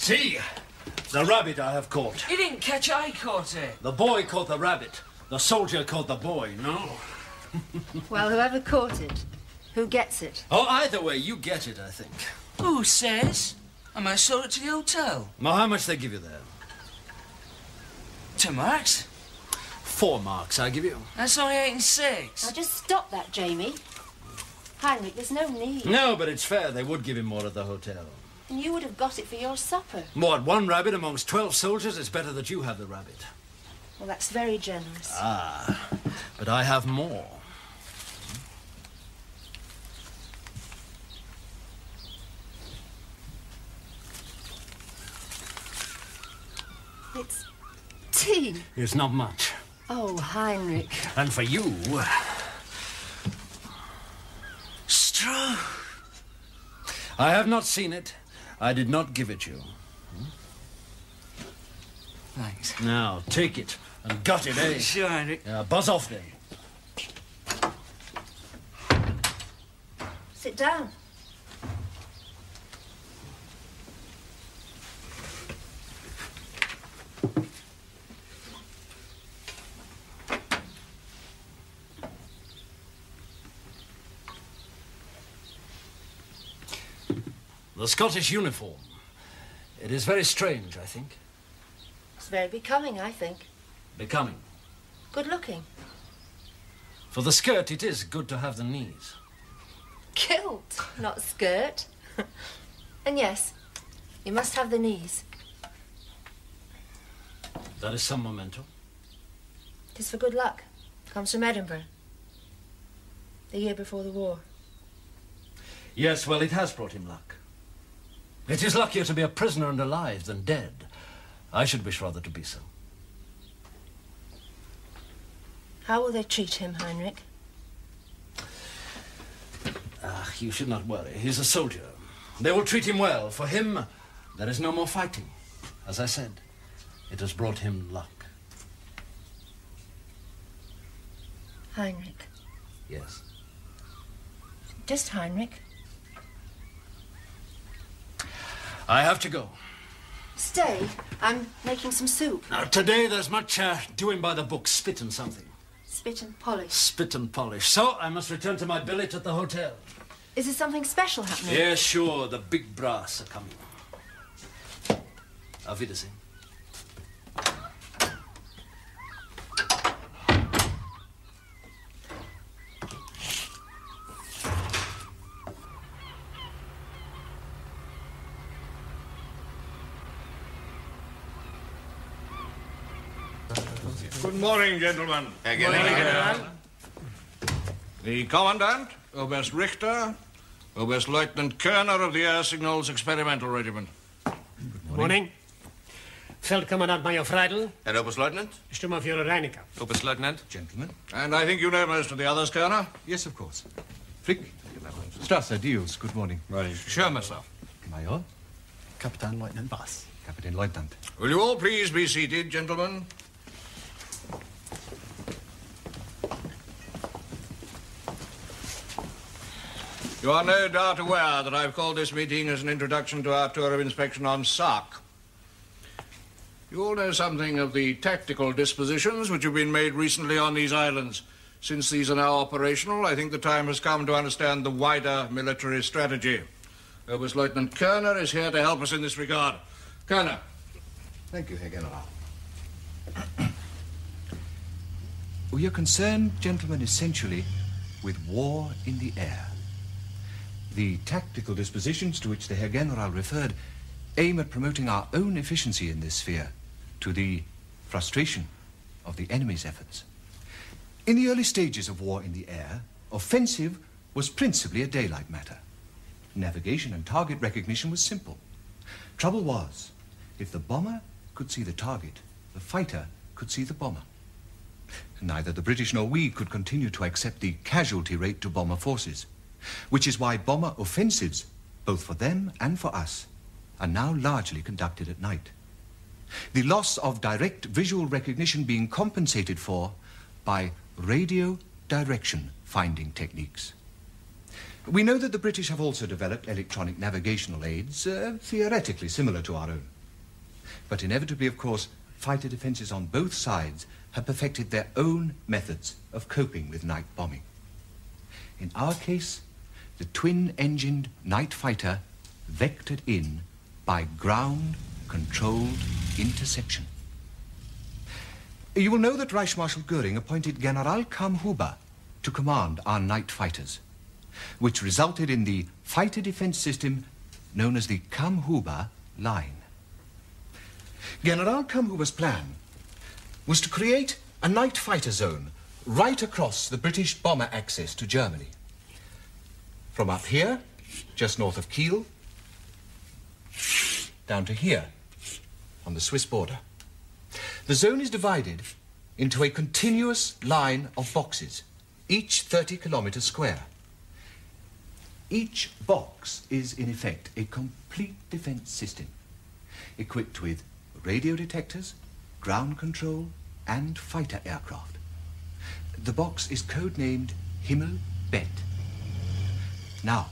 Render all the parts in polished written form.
See? The rabbit I have caught. You didn't catch it, I caught it. The boy caught the rabbit. The soldier caught the boy, no? Well, whoever caught it, who gets it? Oh, either way, you get it, I think. Who says? I might sold it to the hotel. Well, how much they give you there? 2 marks. 4 marks, I give you. That's only 8 and 6. Now, just stop that, Jamie. Heinrich, there's no need. No, but it's fair. They would give him more at the hotel. And you would have got it for your supper. What, 1 rabbit amongst 12 soldiers? It's better that you have the rabbit. Well, that's very generous. Ah, but I have more. It's tea. It's not much. Oh, Heinrich. And for you... Straw. I have not seen it. I did not give it you. Thanks. Now, take it and gut it, eh? Sure, Heinrich. Buzz off then. Sit down. The Scottish uniform. It is very strange, I think. It's very becoming, I think. Becoming. Good looking. For the skirt, it is good to have the knees. Kilt, not skirt. And yes, you must have the knees. That is some memento. It is for good luck. Comes from Edinburgh. The year before the war. Yes, well, it has brought him luck. It is luckier to be a prisoner and alive than dead. I should wish rather to be so. How will they treat him, Heinrich? Ah, you should not worry. He's a soldier. They will treat him well. For him, there is no more fighting. As I said, it has brought him luck. Heinrich. Yes. Just Heinrich. I have to go. Stay. I'm making some soup. Now, today there's much doing by the book. Spit and something. Spit and polish. Spit and polish. So, I must return to my billet at the hotel. Is there something special happening? Yeah, sure. The big brass are coming. Auf Wiedersehen. Good morning, gentlemen. Good morning. The Commandant, Oberst Richter, Oberstleutnant Körner of the Air Signals Experimental Regiment. Good morning. Feldkommandant Major Freidel. Herr Oberstleutnant. Sturmführer Reinecker. Oberstleutnant. Gentlemen. And I think you know most of the others, Körner. Yes, of course. Frick. Strasser, Diels, good morning. Right. Sure, myself. Major. Kapitän Leutnant Bass. Captain Lieutenant. Will you all please be seated, gentlemen? You are no doubt aware that I've called this meeting as an introduction to our tour of inspection on Sark. You all know something of the tactical dispositions which have been made recently on these islands. Since these are now operational, I think the time has come to understand the wider military strategy. Oberstleutnant Körner is here to help us in this regard. Körner. Thank you, Herr General. We are concerned, gentlemen, essentially with war in the air. The tactical dispositions to which the Herr General referred aim at promoting our own efficiency in this sphere to the frustration of the enemy's efforts. In the early stages of war in the air, offensive was principally a daylight matter. Navigation and target recognition was simple. Trouble was, if the bomber could see the target, the fighter could see the bomber. Neither the British nor we could continue to accept the casualty rate to bomber forces, which is why bomber offensives, both for them and for us, are now largely conducted at night. The loss of direct visual recognition being compensated for by radio direction finding techniques. We know that the British have also developed electronic navigational aids, theoretically similar to our own. But inevitably, of course, fighter defenses on both sides have perfected their own methods of coping with night bombing. In our case, the twin-engined night fighter vectored in by ground-controlled interception. You will know that Reich Marshal Goering appointed General Kammhuber to command our night fighters, which resulted in the fighter defense system known as the Kammhuber Line. General Kammhuber's plan was to create a night fighter zone right across the British bomber axis to Germany. From up here, just north of Kiel, down to here, on the Swiss border. The zone is divided into a continuous line of boxes, each 30 kilometers square. Each box is, in effect, a complete defense system, equipped with radio detectors, ground control, and fighter aircraft. The box is codenamed Himmel-Bett. Now,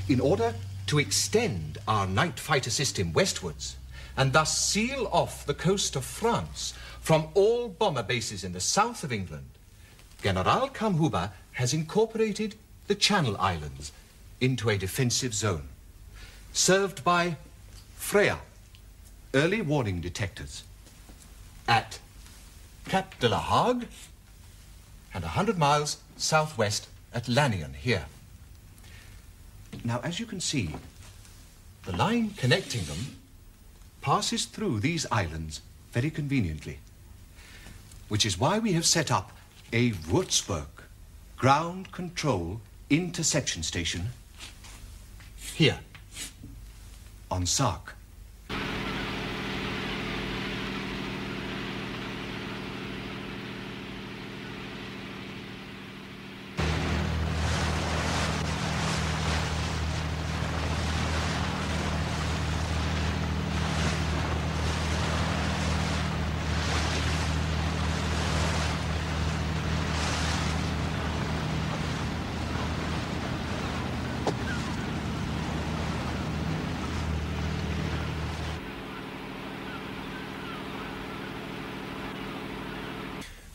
in order to extend our night fighter system westwards, and thus seal off the coast of France from all bomber bases in the south of England, General Kammhuber has incorporated the Channel Islands into a defensive zone, served by Freya, early warning detectors, at Cap de la Hague and 100 miles southwest at Lannion here. Now, as you can see, the line connecting them passes through these islands very conveniently, which is why we have set up a Würzburg ground control interception station here on Sark.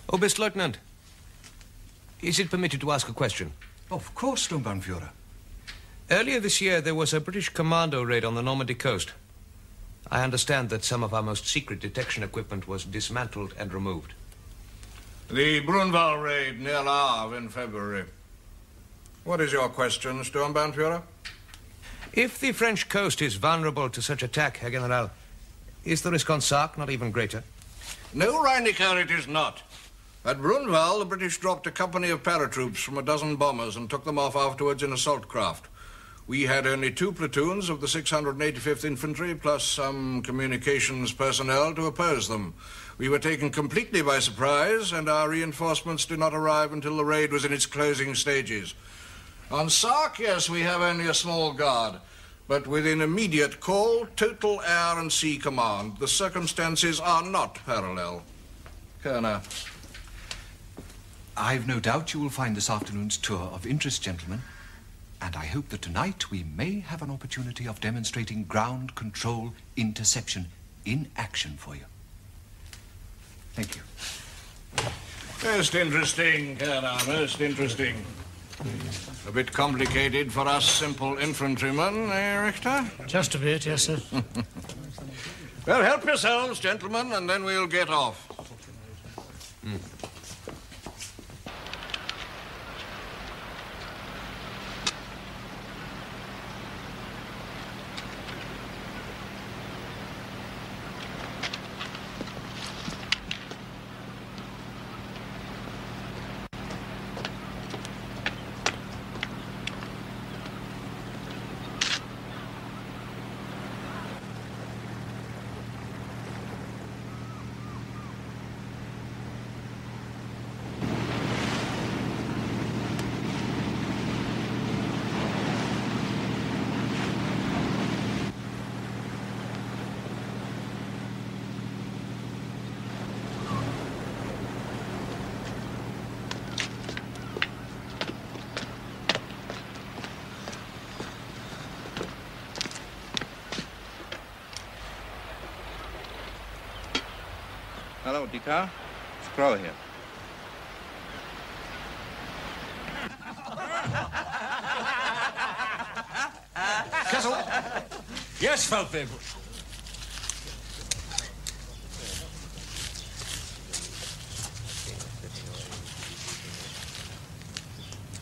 Oberstleutnant, is it permitted to ask a question? Of course, Sturmbannführer. Earlier this year, there was a British commando raid on the Normandy coast. I understand that some of our most secret detection equipment was dismantled and removed. The Brunwald raid near Le Havre in February. What is your question, Sturmbannführer? If the French coast is vulnerable to such attack, Herr General, is the risk on Sark not even greater? No, Reinecker, it is not. At Brunwald, the British dropped a company of paratroops from a dozen bombers and took them off afterwards in assault craft. We had only 2 platoons of the 685th Infantry, plus some communications personnel to oppose them. We were taken completely by surprise, and our reinforcements did not arrive until the raid was in its closing stages. On Sark, yes, we have only a small guard, but within immediate call, total air and sea command. The circumstances are not parallel. Colonel. I've no doubt you will find this afternoon's tour of interest, gentlemen. And I hope that tonight we may have an opportunity of demonstrating ground control interception in action for you. Thank you. Most interesting, Colonel, most interesting. A bit complicated for us simple infantrymen, eh, Richter? Just a bit, yes, sir. Well, help yourselves, gentlemen, and then we'll get off. Hello, Decar. It's Crow here. Castle. Yes, Feldwebel.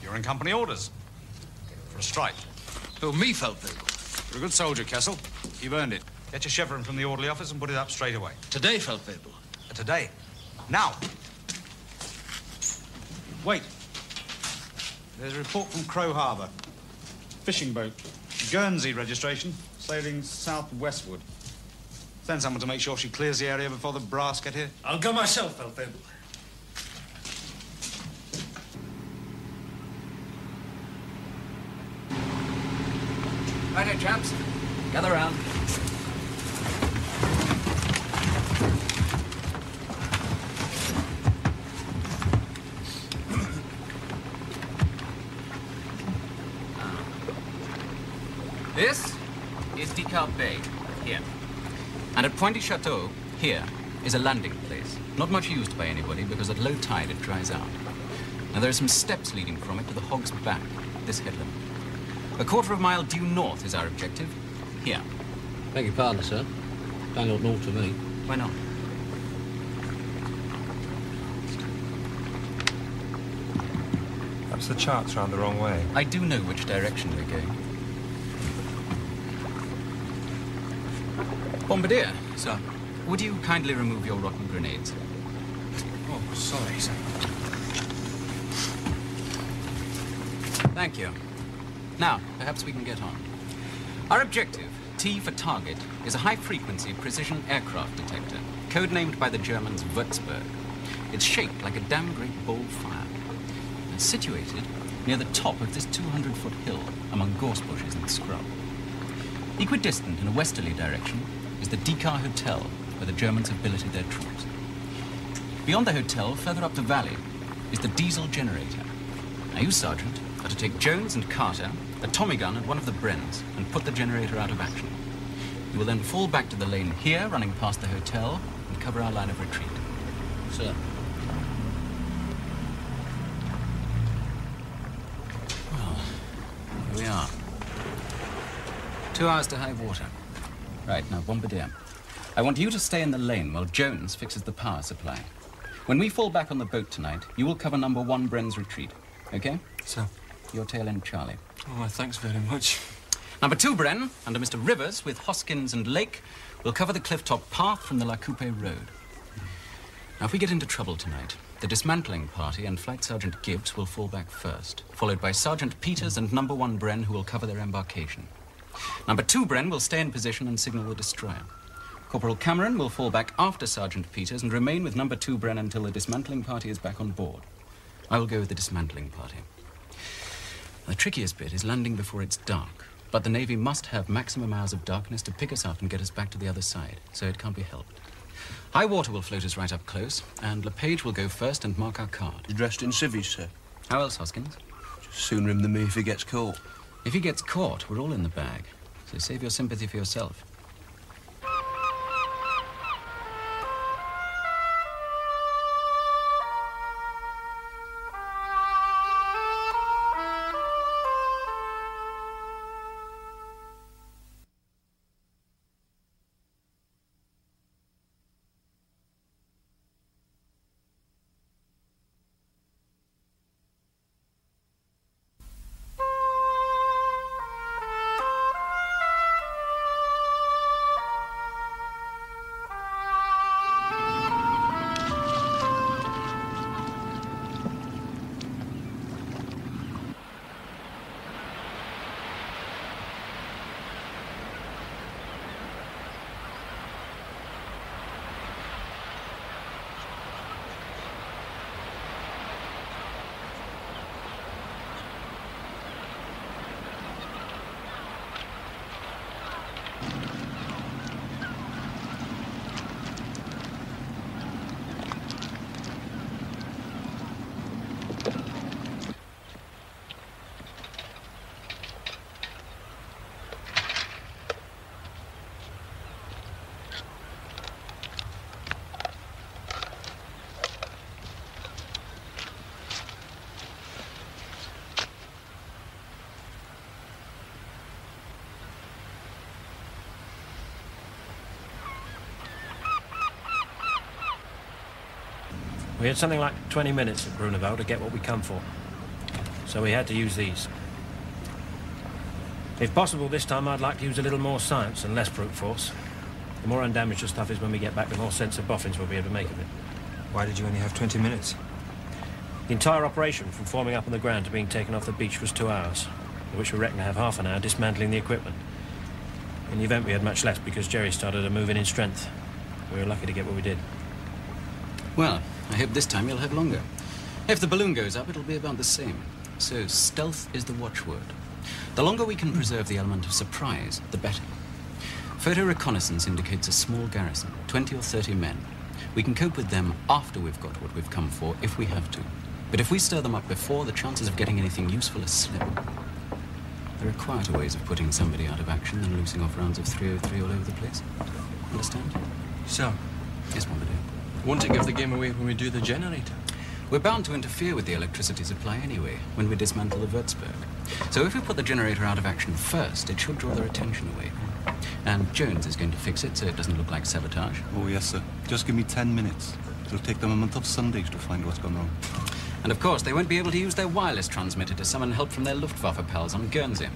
You're in company orders. For a strike. Oh, me, Feldwebel. You're a good soldier, Kessel. You've earned it. Get your chevron from the orderly office and put it up straight away. Today, Feldwebel. Today. Now. Wait. There's a report from Crow Harbour. Fishing boat. Guernsey registration. Sailing southwestward. Send someone to make sure she clears the area before the brass get here. I'll go myself, Feldwebel. Righto, chaps. Gather round. This is Decar Bay, here. And at Pointy Chateau, here, is a landing place. Not much used by anybody because at low tide it dries out. Now there are some steps leading from it to the Hog's Back, this headland. A quarter of a mile due north is our objective. Here. Beg your pardon, sir. Don't look north to me. Why not? Perhaps the chart's round the wrong way. I do know which direction we're going. Bombardier, sir, would you kindly remove your rotten grenades? Oh, sorry, sir. Thank you. Now, perhaps we can get on. Our objective, T for target, is a high-frequency precision aircraft detector, codenamed by the Germans Würzburg. It's shaped like a damn great ball of fire, and situated near the top of this 200-foot hill among gorse bushes and scrub. Equidistant in a westerly direction is the Decar Hotel, where the Germans have billeted their troops. Beyond the hotel, further up the valley, is the diesel generator. Now you, Sergeant, are to take Jones and Carter, a Tommy gun and one of the Brens, and put the generator out of action. You will then fall back to the lane here, running past the hotel, and cover our line of retreat. Sir. Well, here we are. 2 hours to high water. Right, now, Bombardier. I want you to stay in the lane while Jones fixes the power supply. When we fall back on the boat tonight, you will cover number 1 Bren's retreat. Okay? Sir. Your tail end, Charlie. Oh, thanks very much. Number 2 Bren, under Mr. Rivers, with Hoskins and Lake, will cover the cliff-top path from the La Coupe Road. Now, if we get into trouble tonight, the dismantling party and Flight Sergeant Gibbs will fall back first, followed by Sergeant Peters and number 1 Bren, who will cover their embarkation. Number 2 Bren will stay in position and signal the destroyer. Corporal Cameron will fall back after Sergeant Peters and remain with number 2 Bren until the dismantling party is back on board. I will go with the dismantling party. The trickiest bit is landing before it's dark, but the Navy must have maximum hours of darkness to pick us up and get us back to the other side, so it can't be helped. High water will float us right up close, and LePage will go first and mark our card. You're dressed in civvies, sir. How else, Hoskins? Just sooner him than me if he gets caught. If he gets caught, we're all in the bag, so save your sympathy for yourself. We had something like 20 minutes at Grunewald to get what we come for. So we had to use these. If possible, this time I'd like to use a little more science and less brute force. The more undamaged the stuff is when we get back, the more sense of boffins we'll be able to make of it. Why did you only have 20 minutes? The entire operation, from forming up on the ground to being taken off the beach, was 2 hours, of which we reckon to have half an hour dismantling the equipment. In the event, we had much less because Jerry started to move in strength. We were lucky to get what we did. Well, I hope this time you'll have longer. If the balloon goes up, it'll be about the same. So stealth is the watchword. The longer we can preserve the element of surprise, the better. Photo reconnaissance indicates a small garrison, 20 or 30 men. We can cope with them after we've got what we've come for, if we have to. But if we stir them up before, the chances of getting anything useful are slim. There are quieter ways of putting somebody out of action than loosing off rounds of 303 all over the place. Understand? So? Yes, Bombardier. Won't it give the game away when we do the generator? We're bound to interfere with the electricity supply anyway, when we dismantle the Würzburg. So if we put the generator out of action first, it should draw their attention away. And Jones is going to fix it so it doesn't look like sabotage. Oh, yes, sir. Just give me 10 minutes. It'll take them a month of Sundays to find what's gone wrong. And of course, they won't be able to use their wireless transmitter to summon help from their Luftwaffe pals on Guernsey.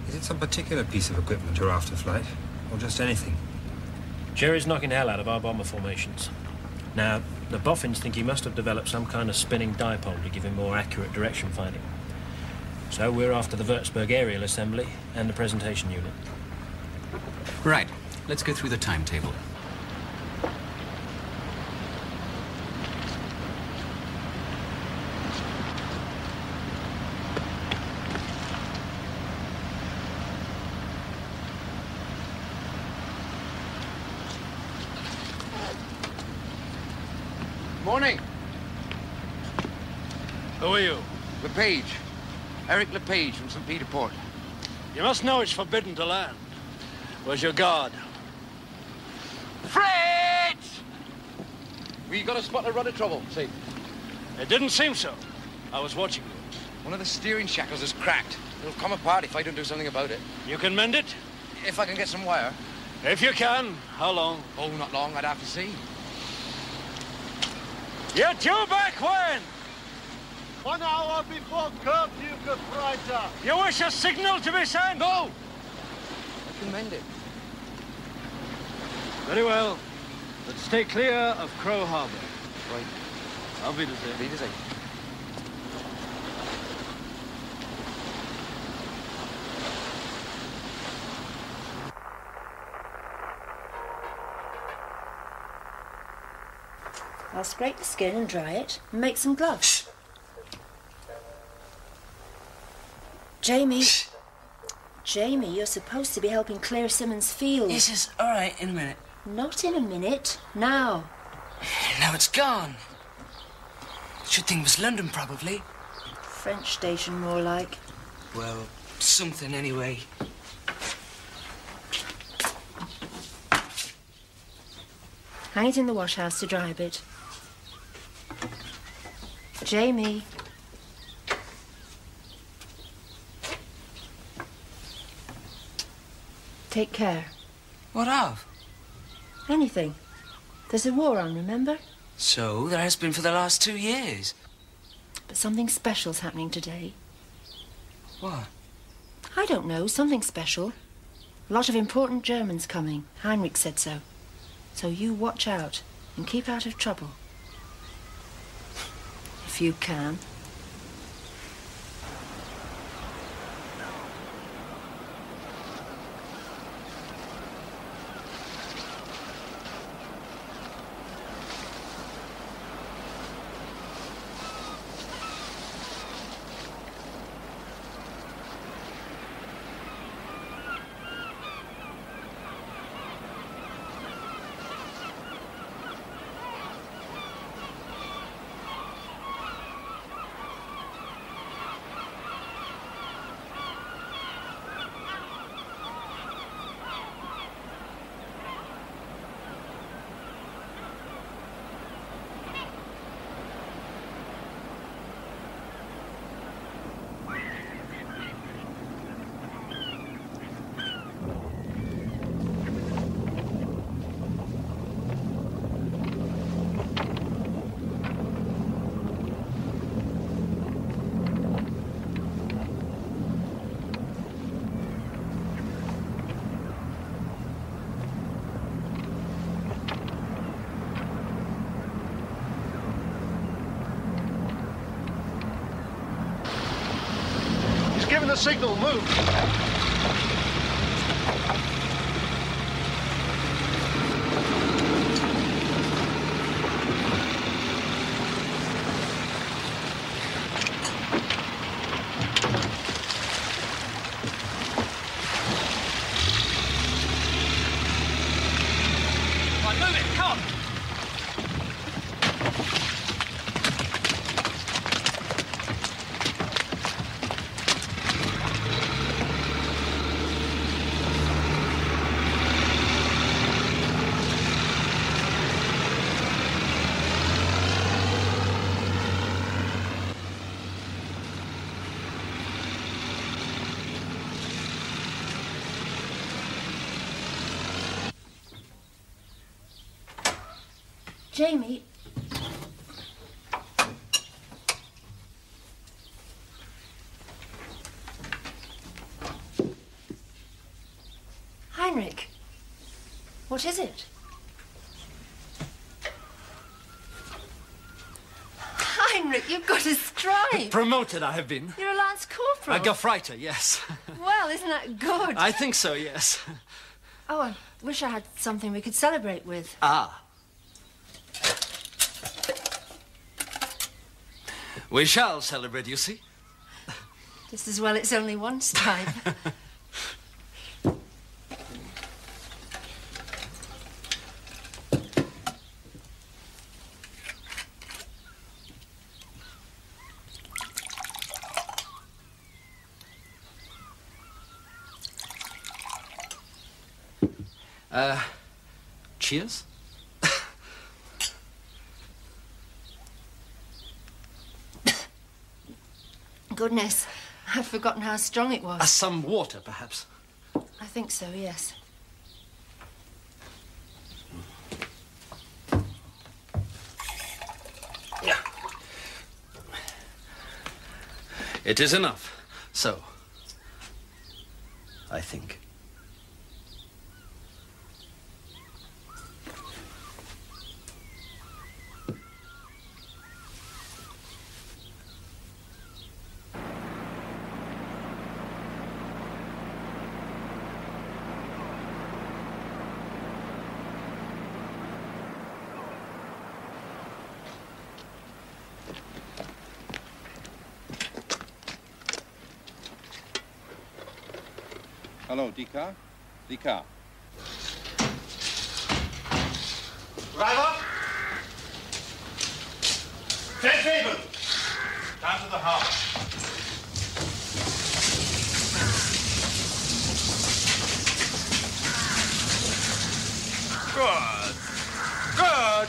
Is it some particular piece of equipment you're after, Flight? Or just anything? Jerry's knocking hell out of our bomber formations. Now, the boffins think he must have developed some kind of spinning dipole to give him more accurate direction finding. So we're after the Würzburg aerial assembly and the presentation unit. Right. Let's go through the timetable. Morning. Who are you? LePage. Eric LePage from St. Peter Port. You must know it's forbidden to land. Where's your guard? Fritz! We got a spot a run of trouble, see? It didn't seem so. I was watching you. One of the steering shackles is cracked. It'll come apart if I don't do something about it. You can mend it? If I can get some wire. If you can. How long? Oh, not long. I'd have to see. You're due back when? 1 hour before curfew, Gefreiter. You wish a signal to be sent? No! I can mend it. Very well. But stay clear of Crow Harbor. Right. Auf Wiedersehen. Wiedersehen. I'll scrape the skin and dry it and make some gloves. Jamie. Jamie, you're supposed to be helping clear Simmons Field. Yes, yes, all right, in a minute. Not in a minute. Now. Now it's gone. Should think it was London, probably. French station, more like. Well, something anyway. Hang it in the wash house to dry a bit. Jamie. Take care. What of? Anything. There's a war on, remember? So, there has been for the last 2 years. But something special's happening today. What? I don't know, something special. A lot of important Germans coming. Heinrich said so. So you watch out and keep out of trouble. If you can. the signal. Move. Jamie. Heinrich. What is it? Heinrich, you've got a stripe. Promoted I have been. You're a Lance Corporal. A Gefreiter, yes. Well, isn't that good? I think so, yes. Oh, I wish I had something we could celebrate with. Ah. We shall celebrate, you see. Just as well it's only one stripe. Cheers. Goodness, I'd forgotten how strong it was. Some water, perhaps. I think so, yes. Yeah. It is enough. So, I think. Hello, the car? The car. Driver! Take table! Down to the harbour. Good. Good.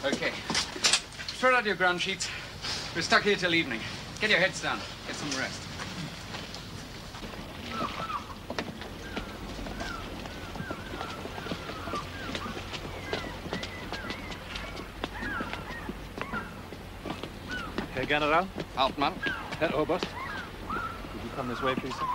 Okay. Throw out your ground sheets. We're stuck here till evening. Get your heads down. Get some rest. Herr General? Hauptmann? Herr Oberst? Could you come this way, please, sir?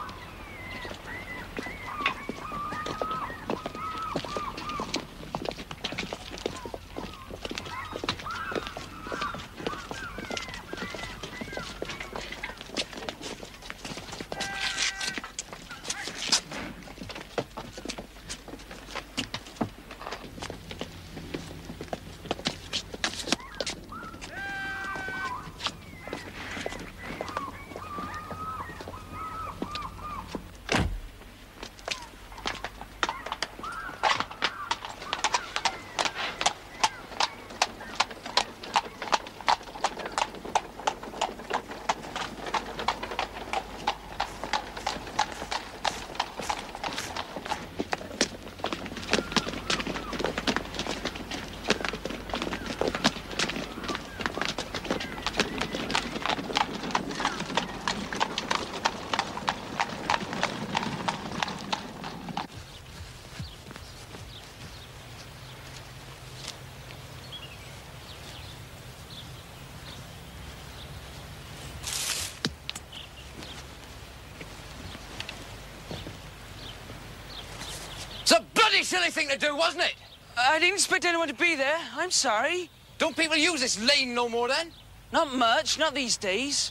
silly thing to do, wasn't it? I didn't expect anyone to be there. I'm sorry. Don't people use this lane no more, then? Not much, not these days.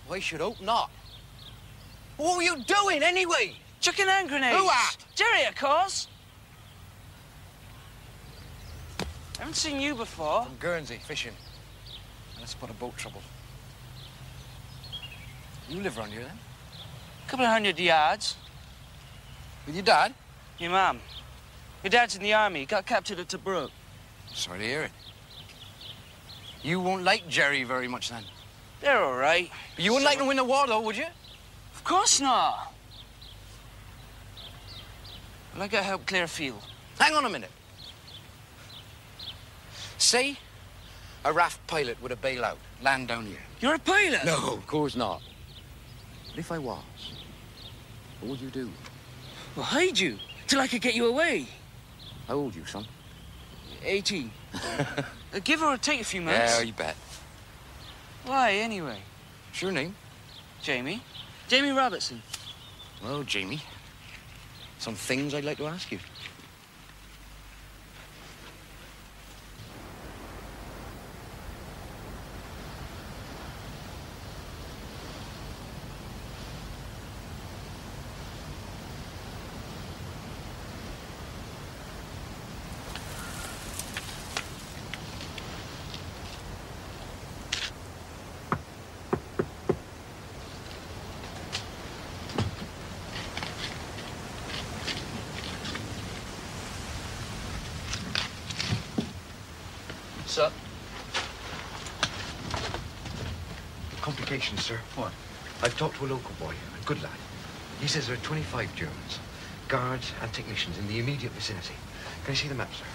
Well, I should hope not. What were you doing, anyway? Chucking hand grenades. Who at? Jerry, of course. Haven't seen you before. From Guernsey, fishing. Let's spot a boat trouble. You live around here, then? A couple of 100 yards. With your dad? Your mum. Your dad's in the army. He got captured at Tobruk. Sorry to hear it. You won't like Jerry very much, then. They're all right. But you wouldn't like to win the war, though, would you? Of course not. Well, I got to help clear a field. Hang on a minute. Say a raft pilot with a bailout land down here. You're a pilot? No, of course not. But if I was, what would you do? Well, hide you, till I could get you away. How old are you, son? 18. Give or take a few months. Yeah, you bet. Why, anyway? What's your name? Jamie. Jamie Robertson. Well, Jamie, some things I'd like to ask you. Sir? Complications, sir. What? I've talked to a local boy, a good lad. He says there are 25 Germans, guards and technicians in the immediate vicinity. Can I see the map, sir?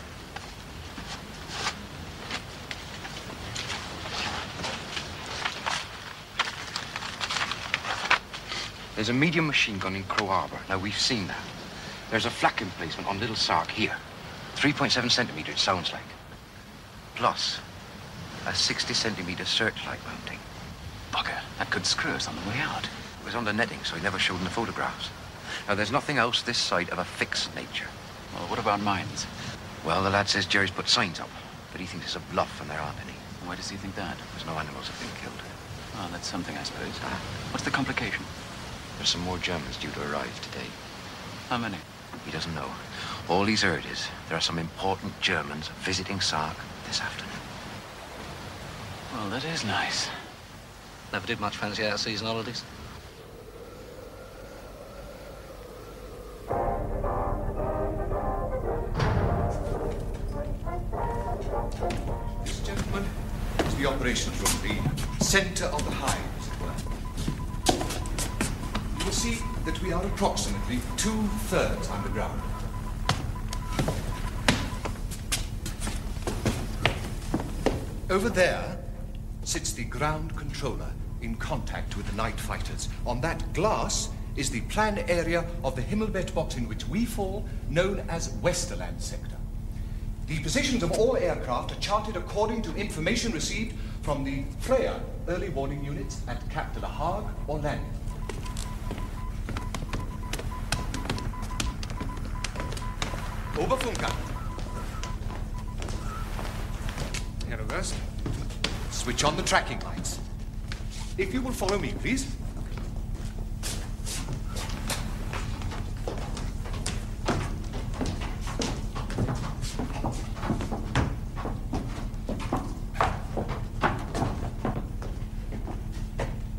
There's a medium machine gun in Crow Harbour. Now, we've seen that. There's a flak emplacement on Little Sark here. 3.7 centimetre, it sounds like. Plus, a 60-centimetre searchlight mounting. Bugger, that could screw us on the way out. It was on the netting, so I never showed him the photographs. Now, there's nothing else this side of a fixed nature. Well, what about mines? Well, the lad says Jerry's put signs up, but he thinks it's a bluff and there aren't any. Why does he think that? Because no animals have been killed. Well, that's something, I suppose. What's the complication? There's some more Germans due to arrive today. How many? He doesn't know. All he's heard is there are some important Germans visiting Sark this afternoon. Well, that is nice. Never did much fancy out-of-season holidays. This, gentlemen, is the operations room, the centre of the hive, as it were. You will see that we are approximately 2/3 underground. Over there sits the ground controller in contact with the night fighters. On that glass is the planned area of the Himmelbett box in which we fall, known as Westerland sector. The positions of all aircraft are charted according to information received from the Freya early warning units at Cap de la Hague or landing. Oberfunker. Herr Oberst. Switch on the tracking lights. If you will follow me, please.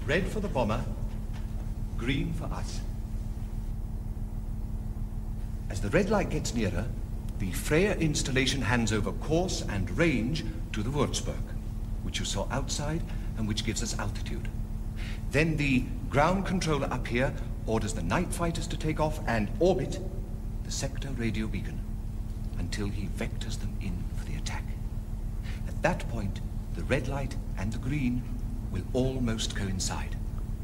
Red for the bomber, green for us. As the red light gets nearer, the Freya installation hands over course and range to the Würzburg, which you saw outside and which gives us altitude. Then the ground controller up here orders the night fighters to take off and orbit the sector radio beacon until he vectors them in for the attack. At that point, the red light and the green will almost coincide.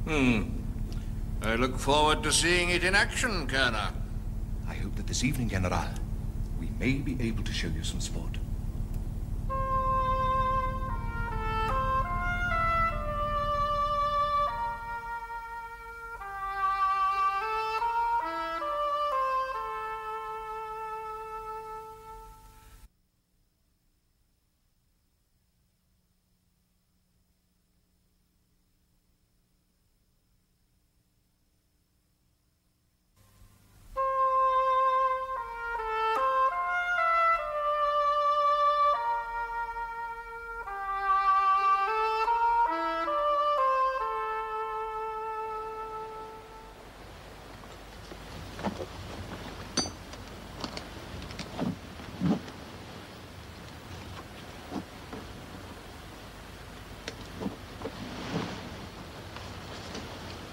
I look forward to seeing it in action, Colonel. I hope that this evening, General, we may be able to show you some sport.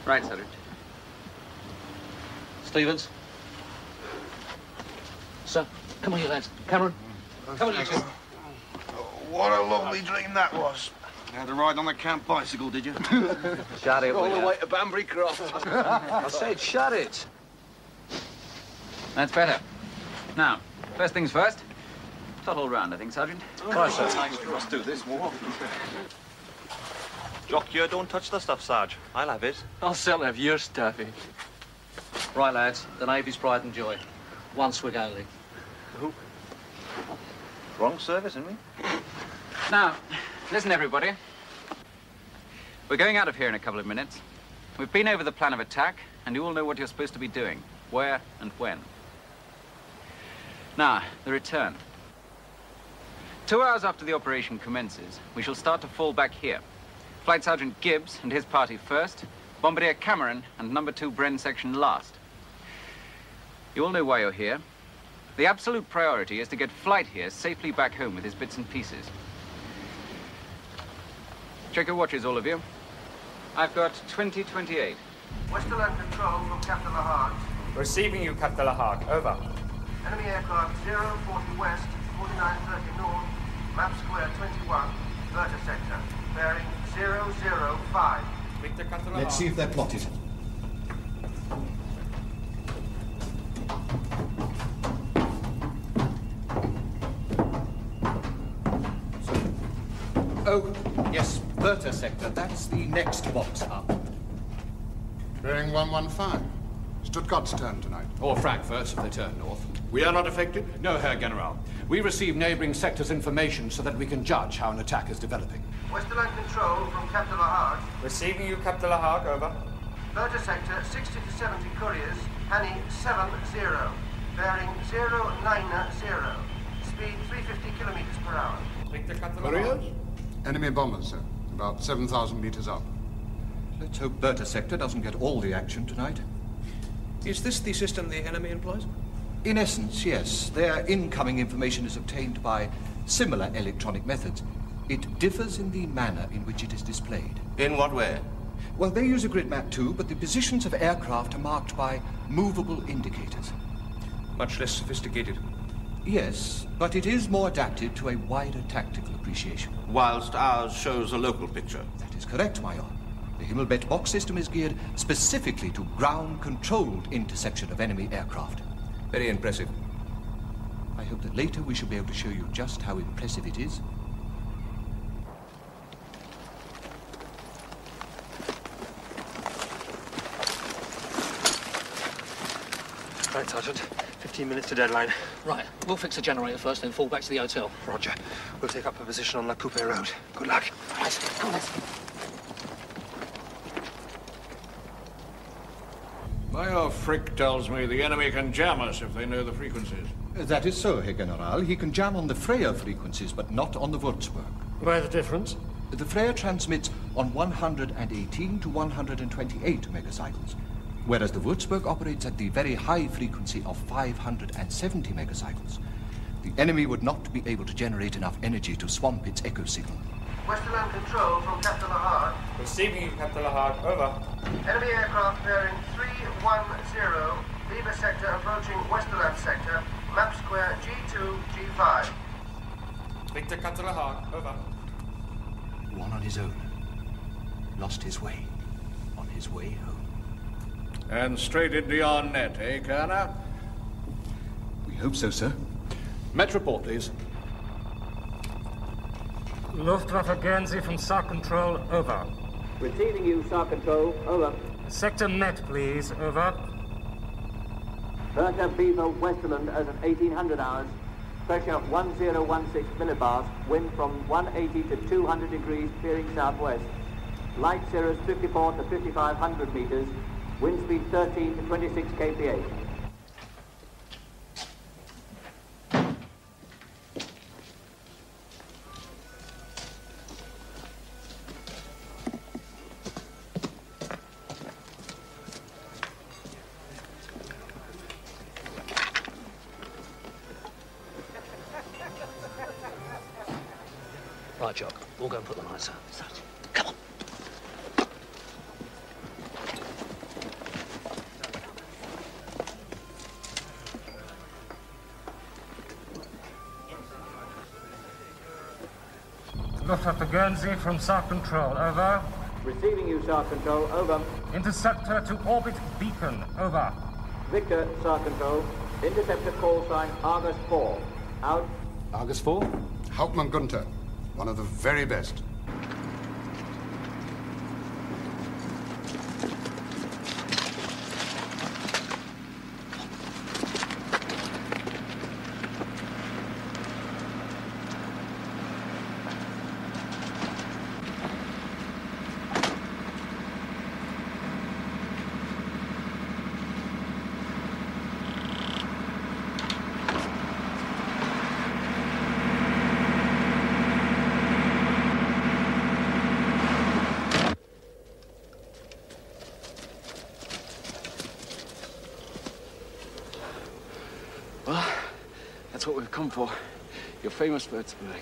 Right, Sergeant. Stevens. Sir, come on, you lads. Cameron. Come on, you two. What a lovely dream that was. You had a ride on the camp bicycle, did you? Shut it, all will the ya? way to Banbury Croft. I said shut it. That's better. Now, first things first. Total round, I think, Sergeant. Right, sir. Let's do this more often. Jock, you don't touch the stuff, Sarge. I'll have it. I'll certainly have your stuff in. Right, lads. The Navy's pride and joy. One swig only. Who? Wrong service, isn't we? Now, listen, everybody. We're going out of here in a couple of minutes. We've been over the plan of attack, and you all know what you're supposed to be doing, where and when. Now, the return. 2 hours after the operation commences, we shall start to fall back here. Flight Sergeant Gibbs and his party first, Bombardier Cameron and number 2 Bren section last. You all know why you're here. The absolute priority is to get Flight here safely back home with his bits and pieces. Check your watches, all of you. I've got 2028. Westerland Control from Captain Lahart. Receiving you, Captain Lahart. Over. Enemy aircraft 040 west, 4930 north, map square 21, Verta sector, bearing 005. Victor Captain Let's see if they're plotted. Oh, yes, Verta sector. That's the next box up. Bearing 115. Stuttgart's turn tonight. Or Frankfurt, if they turn north. We are not affected? No, Herr General. We receive neighboring sectors' information so that we can judge how an attack is developing. Westerland Control from Captain Lahart. Receiving you, Captain Lahart. Over. Verta sector 60 to 70 couriers, Hanny 70, bearing 090, speed 350 kilometers per hour. Victor Captain Couriers? Enemy bombers, sir. About 7,000 meters up. Let's hope Verta sector doesn't get all the action tonight. Is this the system the enemy employs? In essence, yes. Their incoming information is obtained by similar electronic methods. It differs in the manner in which it is displayed. In what way? Well, they use a grid map too, but the positions of aircraft are marked by movable indicators. Much less sophisticated. Yes, but it is more adapted to a wider tactical appreciation. Whilst ours shows a local picture. That is correct, Major. The Himmelbett box system is geared specifically to ground-controlled interception of enemy aircraft. Very impressive. I hope that later we shall be able to show you just how impressive it is. Right, Sergeant. 15 minutes to deadline. Right. We'll fix the generator first, then fall back to the hotel. Roger. We'll take up a position on La Coupe Road. Good luck. Right. Come on, let's... Major Frick tells me the enemy can jam us if they know the frequencies. That is so, Herr General. He can jam on the Freya frequencies, but not on the Würzburg. Where's the difference? The Freya transmits on 118 to 128 megacycles, whereas the Würzburg operates at the very high frequency of 570 megacycles. The enemy would not be able to generate enough energy to swamp its echo signal. Westerland Control from Captain Lahart. Receiving you, Captain Lahart. Over. Enemy aircraft bearing 310, Beaver sector approaching Westerland sector, map square G2, G5. Victor Captain Lahart. Over. One on his own. Lost his way. On his way home. And straight into your net, eh, Kerner? We hope so, sir. Met report, please. Luftwaffe Guernsey from SAR Control, over. Receiving you, SAR Control, over. Sector Met, please, over. Verta Beaver Westerland as of 1800 hours. Pressure 1016 millibars. Wind from 180 to 200 degrees, steering southwest. Light cirrus 54 to 5500 meters. Wind speed 13 to 26 kph. Right, Jock. We'll go and put the lights out. Come on. Luftwaffe Guernsey from SAR Control, over. Receiving you, SAR Control, over. Interceptor to orbit beacon, over. Victor, SAR Control. Interceptor call sign Argus 4. Out. Argus 4? Hauptmann Gunther, one of the very best. Well, that's what we've come for. Your famous Würzburg.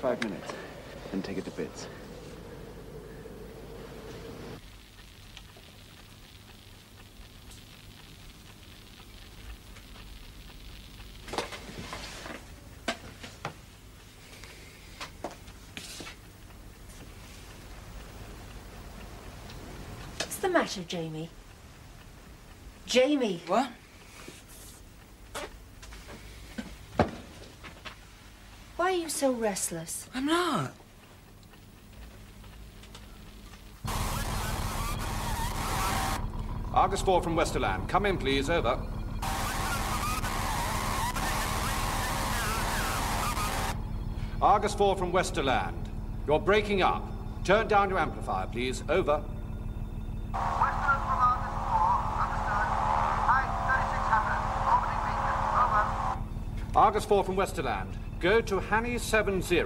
5 minutes, then take it to bits. What's the matter, Jamie? Jamie! What? Why are you so restless? I'm not. Argus 4 from Westerland. Come in, please. Over. Argus 4 from Westerland. You're breaking up. Turn down your amplifier, please. Over. Argus 4 from Westerland. Go to Hanny 70,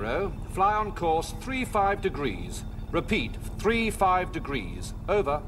fly on course 35 degrees. Repeat, 35 degrees. Over.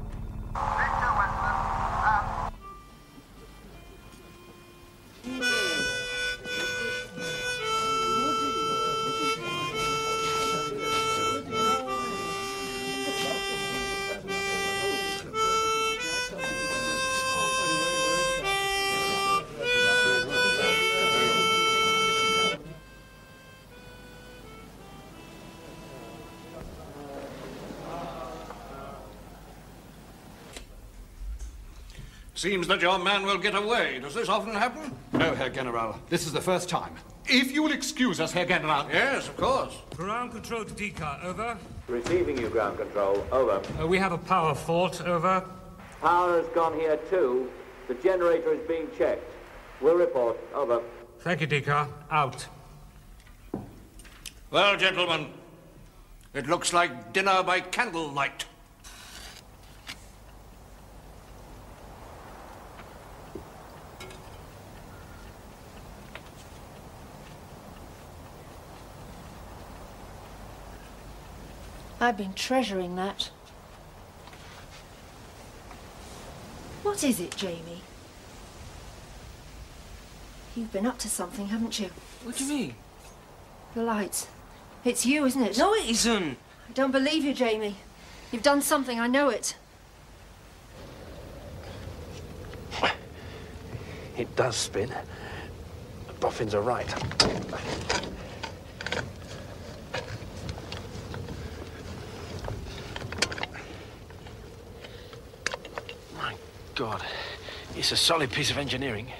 Seems that your man will get away. Does this often happen? No, Herr General. This is the first time. If you will excuse us, Herr General. Yes, of course. Ground control to DCAR, over. Receiving you, ground control, over. We have a power fault, over. Power has gone here too. The generator is being checked. We'll report, over. Thank you, DCAR. Out. Well, gentlemen, it looks like dinner by candlelight. I've been treasuring that. What is it, Jamie? You've been up to something, haven't you? What do you mean? The lights. It's you, isn't it? No, it isn't. I don't believe you, Jamie. You've done something, I know it. It does spin. The boffins are right. My God, it's a solid piece of engineering.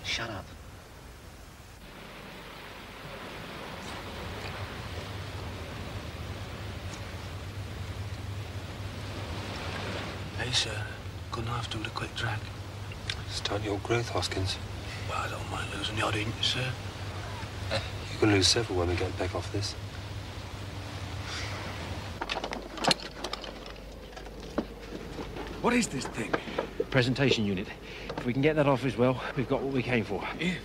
Shut up. Hey, sir. Couldn't I have to do the quick drag? Start your growth, Hoskins. Well, I don't mind losing the odd inch, sir. You can lose several when we get back off this. What is this thing? Presentation unit. If we can get that off as well, we've got what we came for. If?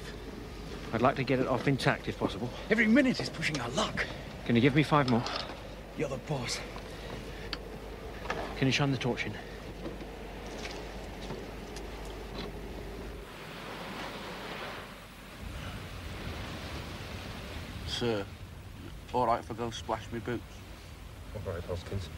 I'd like to get it off intact, if possible. Every minute is pushing our luck. Can you give me 5 more? You're the boss. Can you shine the torch in? Sir, all right if I go splash my boots? All right, Hoskins.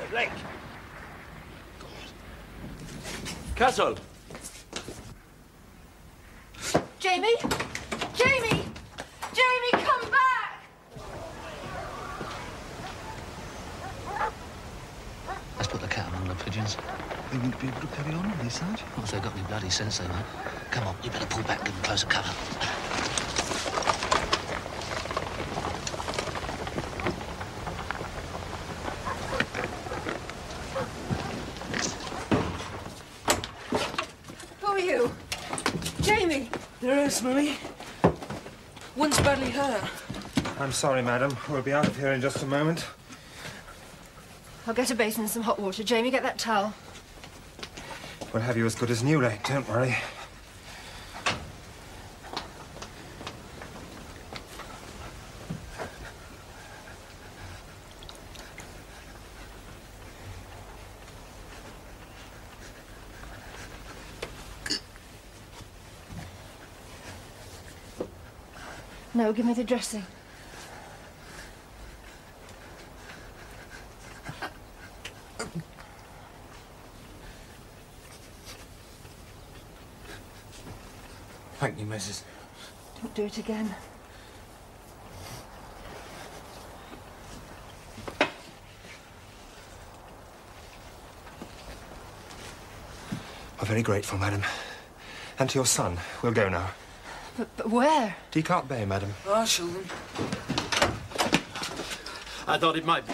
Blake! Castle! Jamie? Jamie! Jamie, come back! Let's put the kettle on the pigeons. They wouldn't be able to carry on, will they, Sarge? Not if they've got any bloody sense, they won't. Come on, you better pull back and give them closer cover. Who are you? Jamie! There is, Mummy. One's badly hurt. I'm sorry, madam. We'll be out of here in just a moment. I'll get a basin and some hot water. Jamie, get that towel. We'll have you as good as new, Lake. Don't worry. No, give me the dressing. Thank you, Mrs. Don't do it again. I'm very grateful, madam. And to your son. We'll go now. But where? Decart Bay, madam. Ah, children. I thought it might be.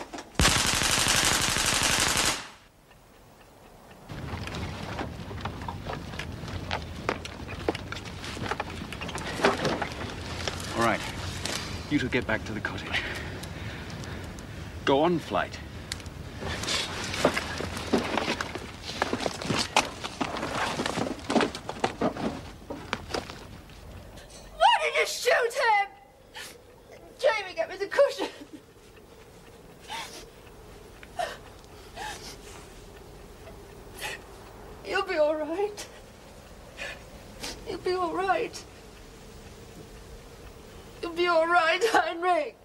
All right. You two get back to the cottage. Go on, Flight. Why did you shoot him? Jamie, get me the cushion. You'll be all right. You'll be all right. You'll be all right, Heinrich.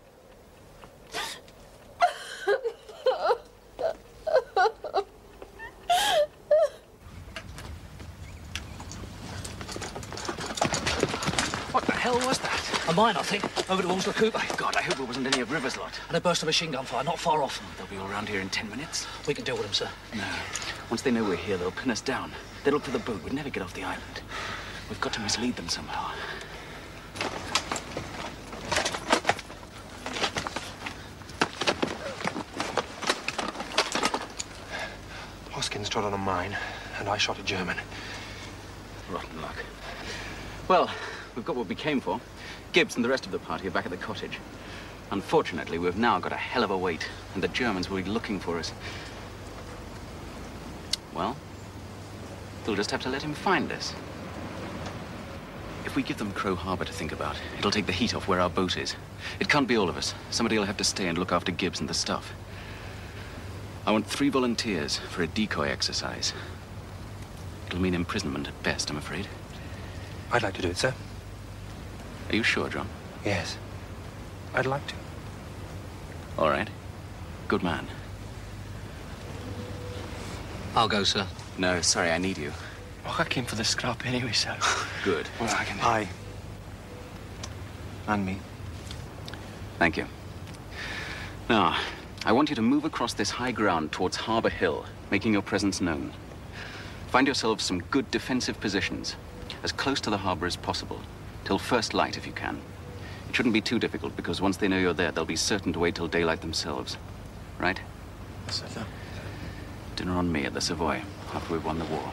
What the hell was that? A mine, I think. Over towards the Cooper. God, I hope it wasn't any of River's lot. And a burst of machine gun fire, not far off. They'll be all around here in 10 minutes. We can deal with them, sir. No. Once they know we're here, they'll pin us down. They'll look for the boat. We'd never get off the island. We've got to mislead them somehow. Hoskins trod on a mine, and I shot a German. Rotten luck. Well, we've got what we came for. Gibbs and the rest of the party are back at the cottage. Unfortunately, we've now got a hell of a wait, and the Germans will be looking for us. Well, we'll just have to let him find us. If we give them Crow Harbor to think about, it'll take the heat off where our boat is. It can't be all of us. Somebody will have to stay and look after Gibbs and the stuff. I want 3 volunteers for a decoy exercise. It'll mean imprisonment at best, I'm afraid. I'd like to do it, sir. Are you sure, John? Yes. I'd like to. All right. Good man. I'll go, sir. No, sorry, I need you. Oh, I came for the scrap anyway, sir. Good. Well, I can... Aye. And me. Thank you. Now, I want you to move across this high ground towards Harbour Hill, making your presence known. Find yourselves some good defensive positions, as close to the harbour as possible, till first light if you can. It shouldn't be too difficult, because once they know you're there, they'll be certain to wait till daylight themselves. Right? Yes, sir. Dinner on me at the Savoy, after we've won the war.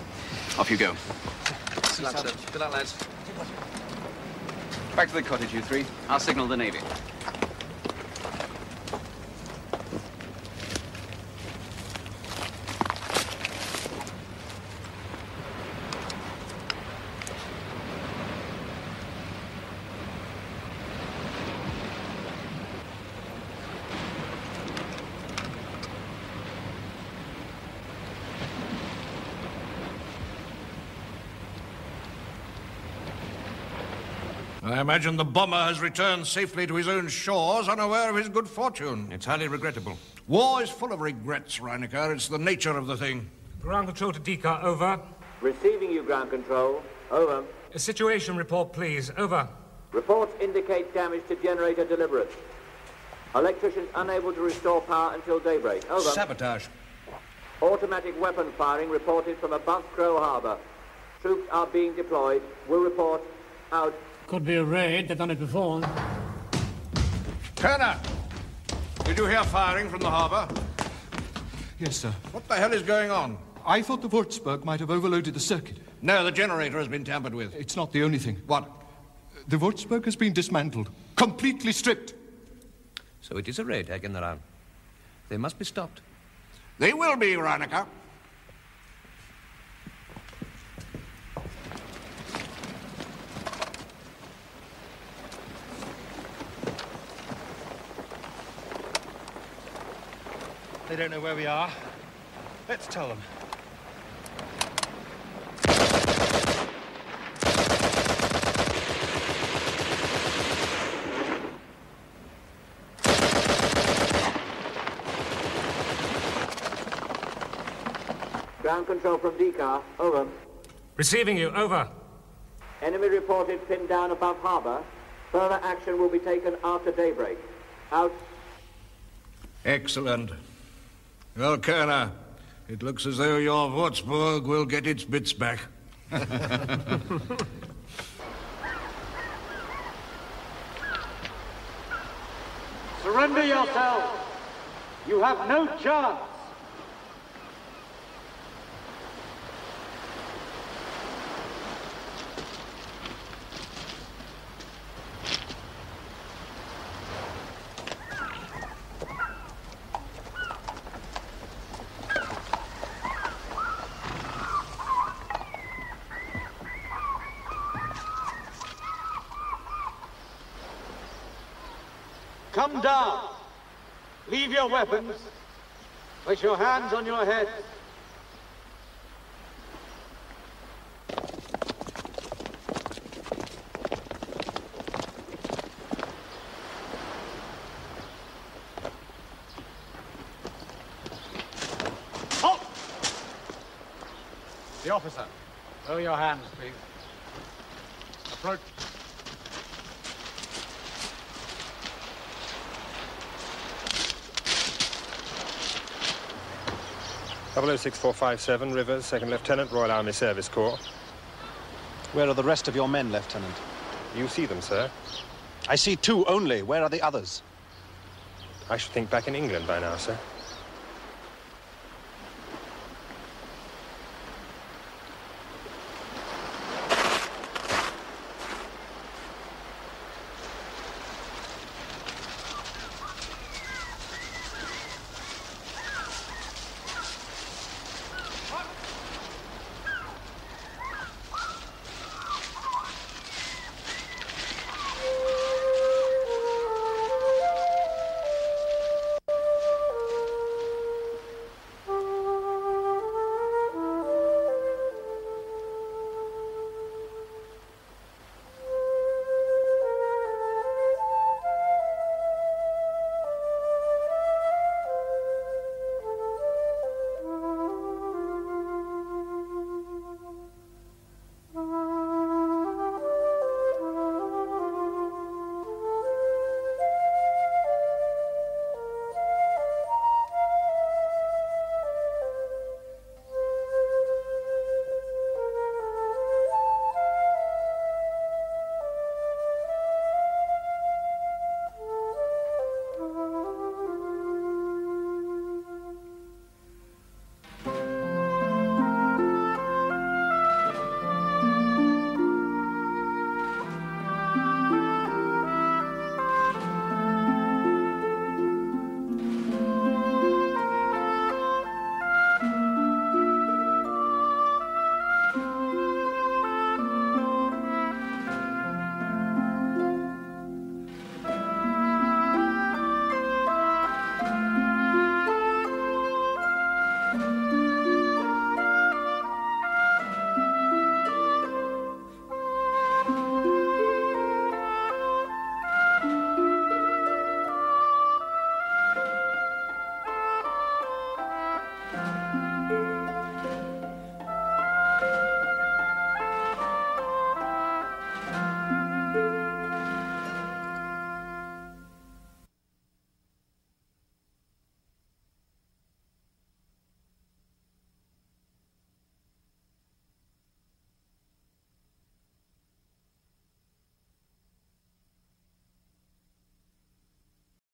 Off you go. Good luck, sir. Good luck, lads. Back to the cottage, you three. I'll signal the Navy. I imagine the bomber has returned safely to his own shores, unaware of his good fortune. It's highly regrettable. War is full of regrets, Reinecker. It's the nature of the thing. Ground control to DCAR, over. Receiving you, ground control. Over. A situation report, please. Over. Reports indicate damage to generator deliberate. Electricians unable to restore power until daybreak. Over. Sabotage. Automatic weapon firing reported from above Crow Harbour. Troops are being deployed. Will report. Out. Could be a raid. They've done it before. Kerner! Did you hear firing from the harbour? Yes, sir. What the hell is going on? I thought the Würzburg might have overloaded the circuit. No, the generator has been tampered with. It's not the only thing. What? The Würzburg has been dismantled. Completely stripped. So it is a raid, Herr General. They must be stopped. They will be, Reinecker. They don't know where we are. Let's tell them. Ground control from DCAR. Over. Receiving you. Over. Enemy reported pinned down above harbour. Further action will be taken after daybreak. Out. Excellent. Well, Kerner, it looks as though your Würzburg will get its bits back. Surrender yourselves. You have no chance. Come down. Leave your weapons. Place your hands on your head. Halt! The officer. Lower your hands, please. Approach. .06457, Rivers, Second Lieutenant, Royal Army Service Corps. Where are the rest of your men, Lieutenant? You see them, sir. I see two only. Where are the others? I should think back in England by now, sir.